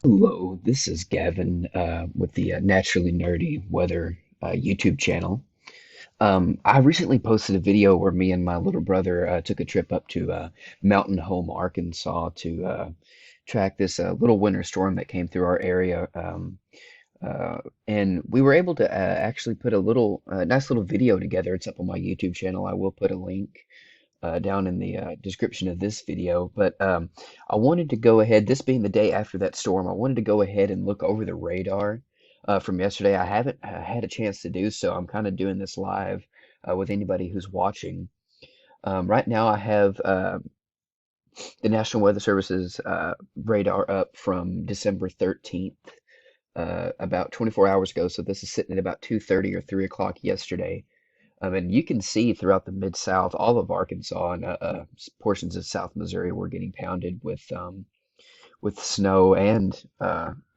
Hello, this is Gavin with the Naturally Nerdy Weather YouTube channel. I recently posted a video where me and my little brother took a trip up to Mountain Home, Arkansas to track this little winter storm that came through our area. And we were able to actually put a little nice little video together. It's up on my YouTube channel. I will put a link down in the description of this video. But I wanted to go ahead, this being the day after that storm, I wanted to go ahead and look over the radar from yesterday. I haven't had a chance to do so. I'm kind of doing this live with anybody who's watching. Right now, I have the National Weather Service's radar up from December 13th. About 24 hours ago, so this is sitting at about 2:30 or 3 o'clock yesterday. And you can see throughout the Mid-South, all of Arkansas and portions of South Missouri were getting pounded with snow and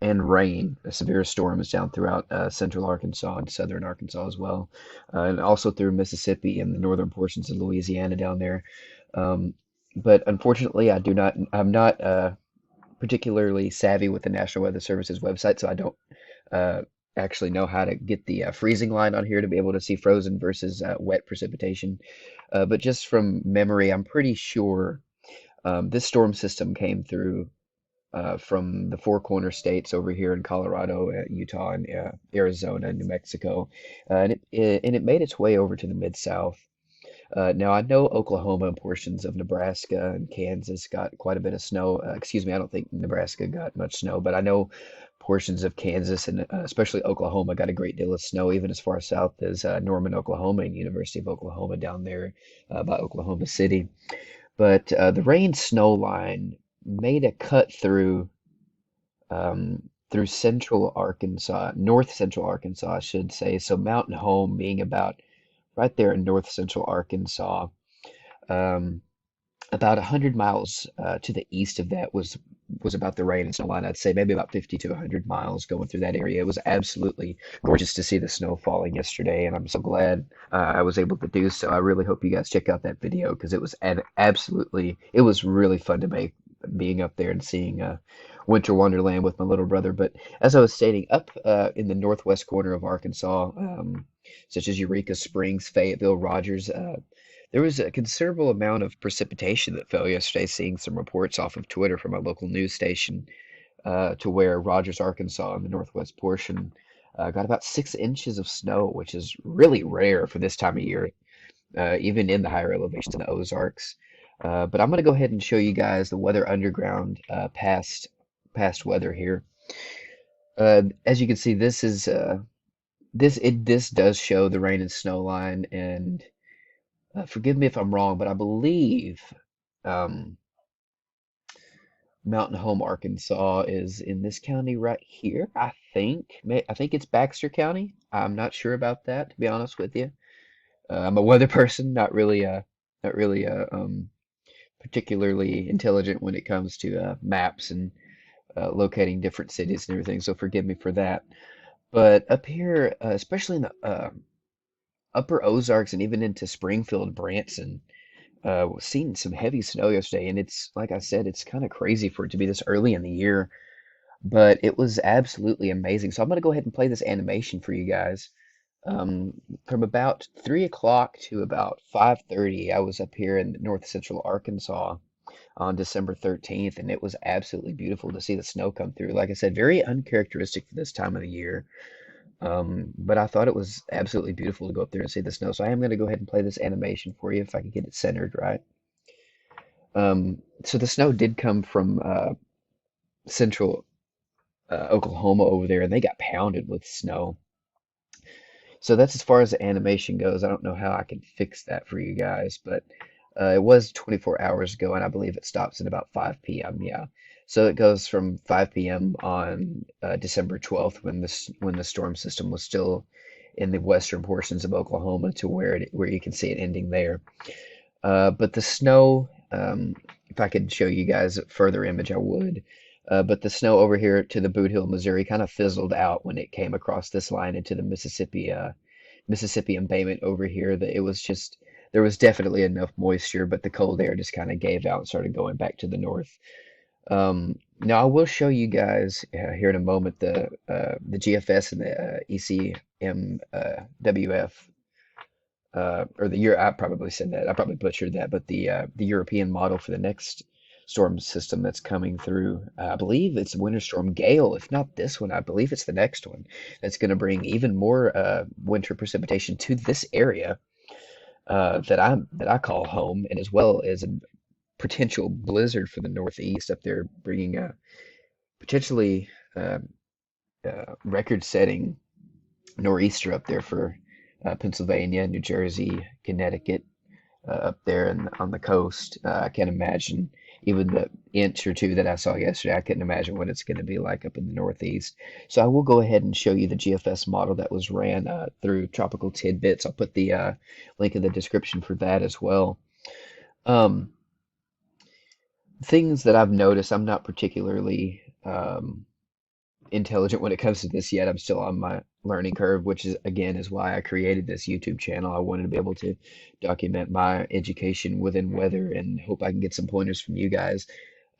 rain. A severe storm is down throughout central Arkansas and southern Arkansas as well, and also through Mississippi and the northern portions of Louisiana down there. Um, but unfortunately, I'm not particularly savvy with the National Weather Service's website, so I don't uh, actually know how to get the freezing line on here to be able to see frozen versus wet precipitation. But just from memory, I'm pretty sure this storm system came through from the Four Corner states over here in Colorado, Utah, and Arizona, New Mexico, and it made its way over to the Mid-South. Now, I know Oklahoma and portions of Nebraska and Kansas got quite a bit of snow. Excuse me, I don't think Nebraska got much snow, but I know portions of Kansas and especially Oklahoma got a great deal of snow, even as far south as Norman, Oklahoma, and University of Oklahoma down there by Oklahoma City. But the rain snow line made a cut through central Arkansas, north central Arkansas, I should say. So Mountain Home being about right there in north central Arkansas. Um, about 100 miles to the east of that was about the rain and snow line. I'd say maybe about 50 to 100 miles going through that area. It was absolutely gorgeous to see the snow falling yesterday, and I'm so glad I was able to do so. I really hope you guys check out that video because it was really fun to make being up there and seeing Winter Wonderland with my little brother. But as I was stating, up in the northwest corner of Arkansas, such as Eureka Springs, Fayetteville, Rogers, there was a considerable amount of precipitation that fell yesterday, seeing some reports off of Twitter from a local news station to where Rogers, Arkansas, in the northwest portion, got about 6 inches of snow, which is really rare for this time of year, even in the higher elevations in the Ozarks. But I'm going to go ahead and show you guys the Weather Underground past weather here. As you can see, this does show the rain and snow line, and forgive me if I'm wrong, but I believe um, Mountain Home, Arkansas is in this county right here. I think it's Baxter County. I'm not sure about that, to be honest with you. I'm a weather person, not really particularly intelligent when it comes to maps and locating different cities and everything. So forgive me for that. But up here, especially in the upper Ozarks and even into Springfield, Branson, seen some heavy snow yesterday, and it's like I said, it's kind of crazy for it to be this early in the year, but it was absolutely amazing. So I'm gonna go ahead and play this animation for you guys. From about 3 o'clock to about 5:30, I was up here in north central Arkansas on December 13th, and it was absolutely beautiful to see the snow come through. Like I said, very uncharacteristic for this time of the year. But I thought it was absolutely beautiful to go up there and see the snow. So I am going to go ahead and play this animation for you if I can get it centered right. So the snow did come from central Oklahoma over there, and they got pounded with snow. So that's as far as the animation goes. I don't know how I can fix that for you guys, but it was 24 hours ago, and I believe it stops at about 5 p.m. Yeah. So it goes from 5 p.m. on December 12th when the storm system was still in the western portions of Oklahoma to where you can see it ending there. But the snow, if I could show you guys a further image, I would. But the snow over here to the Boot Hill, Missouri, kind of fizzled out when it came across this line into the Mississippi embayment over here. That it was just there was definitely enough moisture, but the cold air just kind of gave out and started going back to the north. Now I will show you guys here in a moment the GFS and the ECMWF or the Euro. I probably said that. I probably butchered that, but the European model for the next storm system that's coming through. I believe it's Winter Storm Gale. If not this one, I believe it's the next one that's going to bring even more winter precipitation to this area that I call home, and as well as a potential blizzard for the Northeast up there, bringing a potentially uh, record-setting nor'easter up there for Pennsylvania, New Jersey, Connecticut, up there and on the coast. I can't imagine even the inch or two that I saw yesterday. I couldn't imagine what it's going to be like up in the Northeast. So I will go ahead and show you the GFS model that was ran through Tropical Tidbits. I'll put the link in the description for that as well. Um, Things that I've noticed, I'm not particularly intelligent when it comes to this yet. I'm still on my learning curve, which is again is why I created this YouTube channel. I wanted to be able to document my education within weather and hope I can get some pointers from you guys.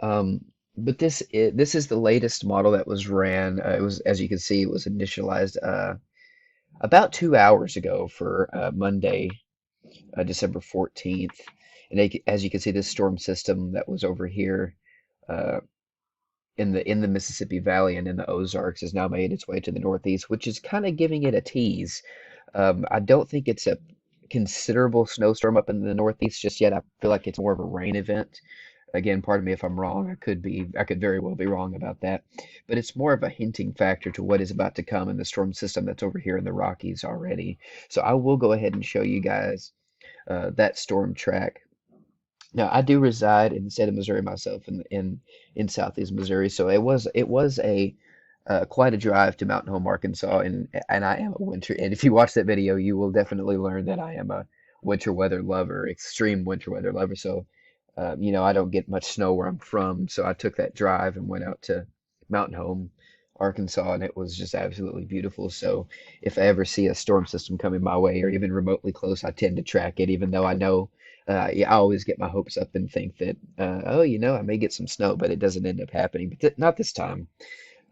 But this is the latest model that was ran. It was, as you can see, it was initialized about 2 hours ago for Monday, December 14th. And as you can see, this storm system that was over here. Uh, in the Mississippi Valley and in the Ozarks has now made its way to the Northeast, which is kind of giving it a tease. I don't think it's a considerable snowstorm up in the Northeast just yet. I feel like it's more of a rain event. Again, pardon me if I'm wrong. I could very well be wrong about that. But it's more of a hinting factor to what is about to come in the storm system that's over here in the Rockies already. So I will go ahead and show you guys that storm track. Now, I do reside in the state of Missouri myself, in Southeast Missouri, so it was a quite a drive to Mountain Home, Arkansas, and I am a winter. And if you watch that video, you will definitely learn that I am a winter weather lover, extreme winter weather lover. So, I don't get much snow where I'm from, so I took that drive and went out to Mountain Home, Arkansas, and it was just absolutely beautiful. So, if I ever see a storm system coming my way, or even remotely close, I tend to track it, even though I know yeah, I always get my hopes up and think that, oh, I may get some snow, but it doesn't end up happening. But not this time.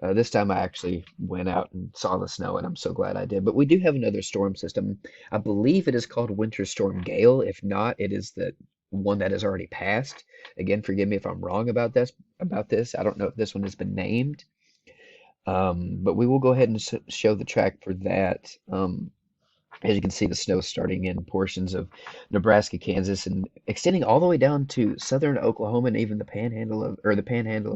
This time I actually went out and saw the snow, and I'm so glad I did. But we do have another storm system. I believe it is called Winter Storm Gale. If not, it is the one that has already passed. Again, forgive me if I'm wrong about this. I don't know if this one has been named. But we will go ahead and show the track for that. As you can see, the snow starting in portions of Nebraska, Kansas, and extending all the way down to southern Oklahoma and even the panhandle of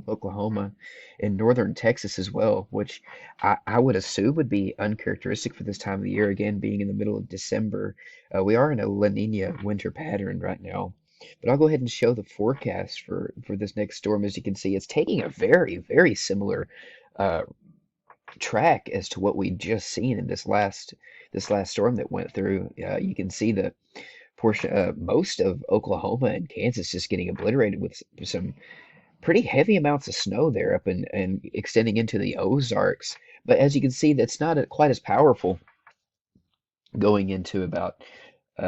Oklahoma and northern Texas as well, which I would assume would be uncharacteristic for this time of the year, again, being in the middle of December. We are in a La Nina winter pattern right now. But I'll go ahead and show the forecast for this next storm. As you can see, it's taking a very, very similar uh, track as to what we just seen in this last storm that went through. You can see the portion, most of Oklahoma and Kansas just getting obliterated with some pretty heavy amounts of snow there up and extending into the Ozarks. But as you can see, that's not quite as powerful going into about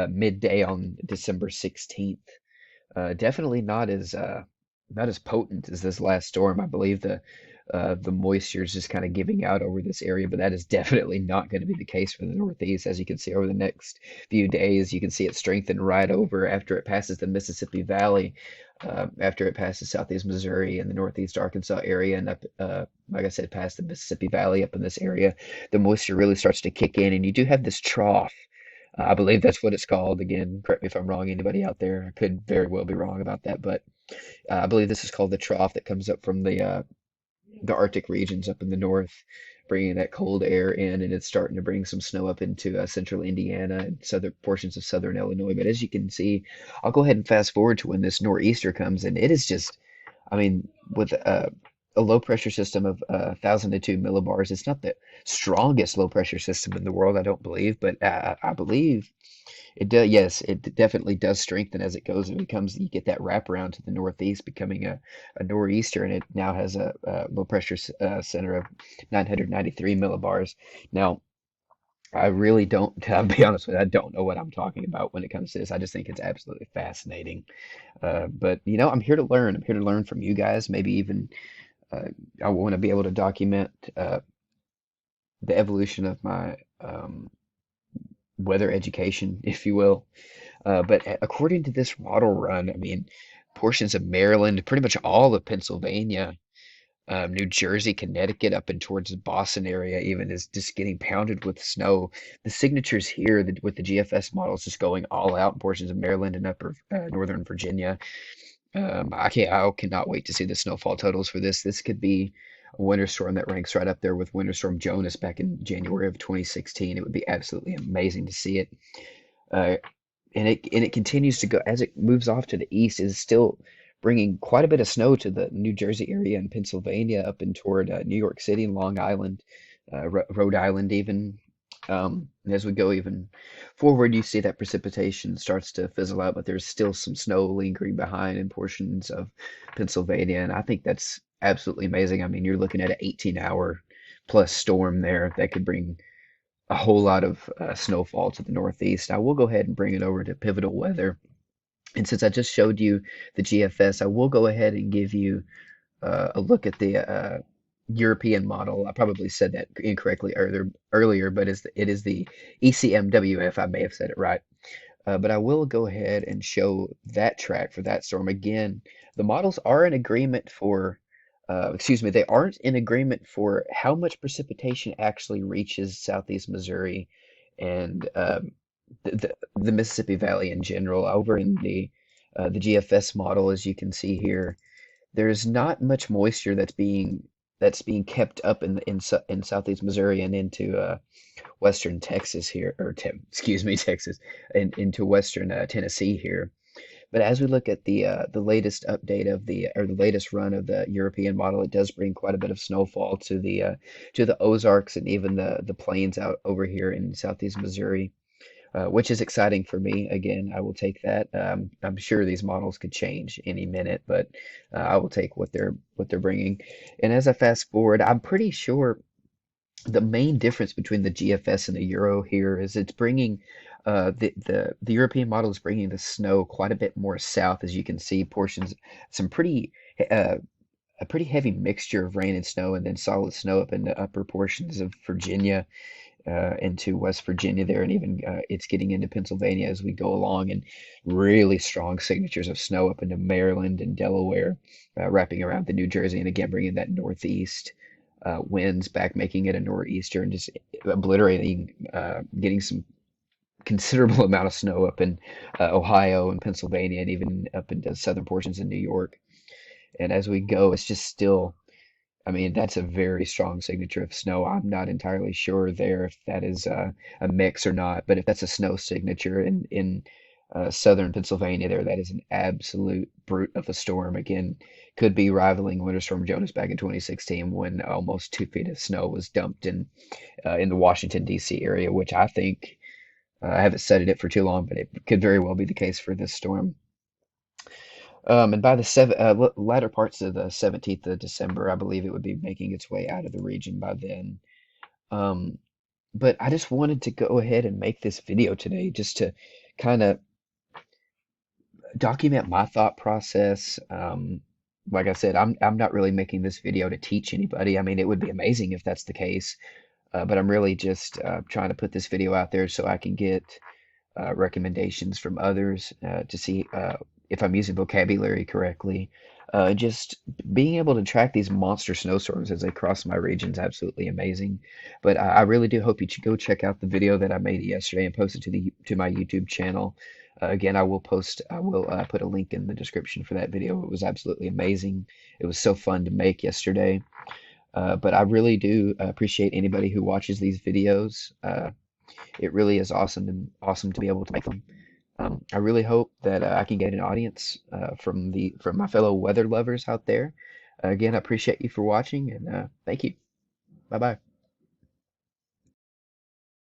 midday on December 16th. Definitely not as potent as this last storm. I believe the moisture is just kind of giving out over this area, but that is definitely not going to be the case for the Northeast. As you can see over the next few days, you can see it strengthen right over after it passes the Mississippi Valley, after it passes Southeast Missouri and the Northeast Arkansas area, and up, like I said, past the Mississippi Valley up in this area, the moisture really starts to kick in, and you do have this trough. I believe that's what it's called. Again, correct me if I'm wrong, anybody out there. I could very well be wrong about that, but I believe this is called the trough that comes up from the Arctic regions up in the north, bringing that cold air in, and it's starting to bring some snow up into central Indiana and southern portions of southern Illinois. But as you can see, I'll go ahead and fast forward to when this nor'easter comes, and it is just, I mean, with a low pressure system of 1,002 millibars, it's not the strongest low pressure system in the world, I don't believe, but I believe it does. Yes, it definitely does strengthen as it goes. It becomes you get that wraparound to the northeast, becoming a nor'easter, and it now has a low pressure center of 993 millibars. Now, I really don't. I'll be honest with you, I don't know what I'm talking about when it comes to this. I just think it's absolutely fascinating. But I'm here to learn. I'm here to learn from you guys. Maybe even Uh, I want to be able to document the evolution of my weather education, if you will. But according to this model run, I mean, portions of Maryland, pretty much all of Pennsylvania, New Jersey, Connecticut, up and towards the Boston area, even is just getting pounded with snow. The signatures here with the GFS models just going all out in portions of Maryland and upper northern Virginia. I cannot wait to see the snowfall totals for this. This could be a winter storm that ranks right up there with Winter Storm Jonas back in January of 2016. It would be absolutely amazing to see it. Uh, and it continues to go as it moves off to the east. Is still bringing quite a bit of snow to the New Jersey area and Pennsylvania up and toward New York City and Long Island, Rhode Island even. And as we go even forward, you see that precipitation starts to fizzle out, but there's still some snow lingering behind in portions of Pennsylvania, and I think that's absolutely amazing. I mean, you're looking at an 18-hour plus storm there that could bring a whole lot of snowfall to the Northeast. I will go ahead and bring it over to Pivotal Weather. And since I just showed you the GFS, I will go ahead and give you a look at the European model. I probably said that incorrectly earlier, but it is the ECMWF. I may have said it right. But I will go ahead and show that track for that storm. Again, the models are in agreement for, excuse me, they aren't in agreement for how much precipitation actually reaches southeast Missouri and the Mississippi Valley in general. Over in the GFS model, as you can see here, there's not much moisture that's being kept up in southeast Missouri and into western Texas here, or excuse me, Texas, and into western Tennessee here. But as we look at the latest update of the latest run of the European model, it does bring quite a bit of snowfall to the Ozarks and even the plains out over here in southeast Missouri, which is exciting for me. Again, I will take that. I'm sure these models could change any minute, but I will take what they're bringing. And as I fast forward, I'm pretty sure the main difference between the GFS and the Euro here is it's bringing the European model is bringing the snow quite a bit more south, as you can see portions, some pretty uh, a pretty heavy mixture of rain and snow, and then solid snow up in the upper portions of Virginia into West Virginia there, and even it's getting into Pennsylvania as we go along, and really strong signatures of snow up into Maryland and Delaware, wrapping around the New Jersey, and again bringing that northeast winds back, making it a nor'easter, and just obliterating, getting some considerable amount of snow up in Ohio and Pennsylvania, and even up into southern portions of New York. And as we go, it's just still, I mean, that's a very strong signature of snow. I'm not entirely sure there if that is a mix or not, but if that's a snow signature in southern Pennsylvania there, that is an absolute brute of a storm. Again, could be rivaling Winter Storm Jonas back in 2016 when almost 2 feet of snow was dumped in the Washington D.C. area, which I think I haven't studied it for too long, but it could very well be the case for this storm. And by the latter parts of the 17th of December, I believe it would be making its way out of the region by then. Um, but I just wanted to go ahead and make this video today just to kind of document my thought process. Like I said, I'm not really making this video to teach anybody. I mean, it would be amazing if that's the case, but I'm really just trying to put this video out there so I can get recommendations from others to see if I'm using vocabulary correctly. Just being able to track these monster snowstorms as they cross my region is absolutely amazing. But I really do hope you go check out the video that I made yesterday and post it to my YouTube channel. Again, I will put a link in the description for that video. It was absolutely amazing. It was so fun to make yesterday. But I really do appreciate anybody who watches these videos. It really is awesome to be able to make them. I really hope that I can get an audience from my fellow weather lovers out there. Again, I appreciate you for watching, and thank you. Bye bye.